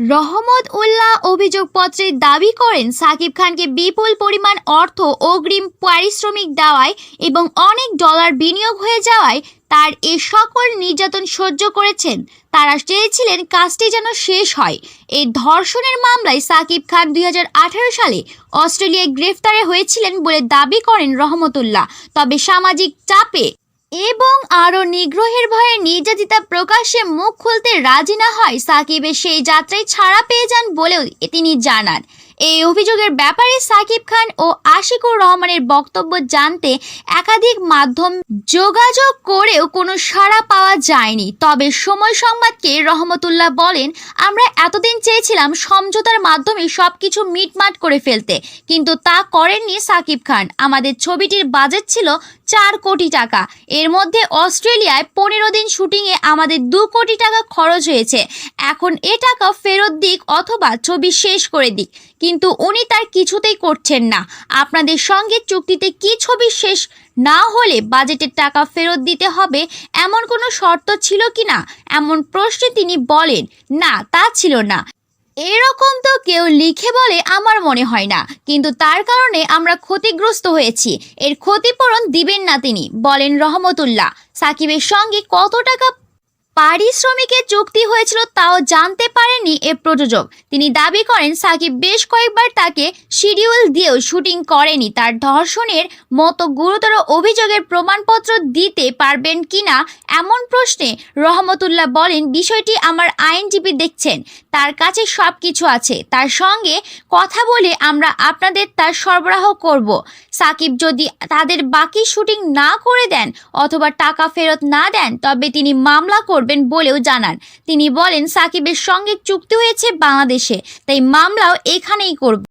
রহমত উল্লাহ অভিযোগপত্রে দাবি করেন সাকিব খানকে বিপুল পরিমাণ অর্থ অগ্রিম পারিশ্রমিক দেওয়ায় এবং অনেক ডলার বিনিয়োগ হয়ে যাওয়ায় তার এ সকল নির্যাতন সহ্য করেছেন। তারা চেয়েছিলেন কাজটি যেন শেষ হয়। এই ধর্ষণের মামলায় সাকিব খান 2018 সালে অস্ট্রেলিয়ায় গ্রেফতার হয়েছিলেন বলে দাবি করেন রহমতুল্লাহ। তবে সামাজিক চাপে এবং আরও নিগ্রহের ভয়ে নির্যাতিতা প্রকাশ্যে মুখ খুলতে রাজি না হয় সাকিবের সেই যাত্রায় ছাড়া পেয়ে যান বলেও তিনি জানান। এই অভিযোগের ব্যাপারে সাকিব খান ও আশিকুর রহমানের বক্তব্য জানতে একাধিক মাধ্যম যোগাযোগ করেও কোনো সাড়া পাওয়া যায়নি। তবে সময় সংবাদকে রহমতুল্লাহ বলেন, আমরা এতদিন চেয়েছিলাম সমঝোতার মাধ্যমে সবকিছু মিটমাট করে ফেলতে, কিন্তু তা করেননি সাকিব খান। আমাদের ছবিটির বাজেট ছিল 4 কোটি টাকা। এর মধ্যে অস্ট্রেলিয়ায় 15 দিন শুটিংয়ে আমাদের 2 কোটি টাকা খরচ হয়েছে। এখন এ টাকা ফেরত দিক অথবা ছবি শেষ করে দিক, কিন্তু উনি তার কিছুতেই করছেন না। আপনাদের সঙ্গে চুক্তিতে কি ছবি শেষ না হলে বাজেটের টাকা ফেরত দিতে হবে এমন কোনো শর্ত ছিল কি না এমন প্রশ্নে তিনি বলেন, না তা ছিল না। এরকম তো কেউ লিখে বলে আমার মনে হয় না, কিন্তু তার কারণে আমরা ক্ষতিগ্রস্ত হয়েছি। এর ক্ষতিপূরণ দিবেন না তিনি, বলেন রহমতুল্লাহ। সাকিবের সঙ্গে কত টাকা পারিশ্রমিকের চুক্তি হয়েছিল তাও জানতে পারেননি এ প্রযোজক। তিনি দাবি করেন সাকিব বেশ কয়েকবার তাকে শিডিউল দিয়েও শুটিং করেনি। তার ধর্ষণের মতো গুরুতর অভিযোগের প্রমাণপত্র দিতে পারবেন কিনা এমন প্রশ্নে রহমতুল্লাহ বলেন, বিষয়টি আমার আইনজীবী দেখছেন, তার কাছে সব কিছু আছে, তার সঙ্গে কথা বলে আমরা আপনাদের তার সরবরাহ করব। সাকিব যদি তাদের বাকি শুটিং না করে দেন অথবা টাকা ফেরত না দেন তবে তিনি মামলা করবেন বলেও জানান। তিনি বলেন, সাকিবের সঙ্গে চুক্তি হয়েছে বাংলাদেশে, তাই মামলাও এখানেই করব।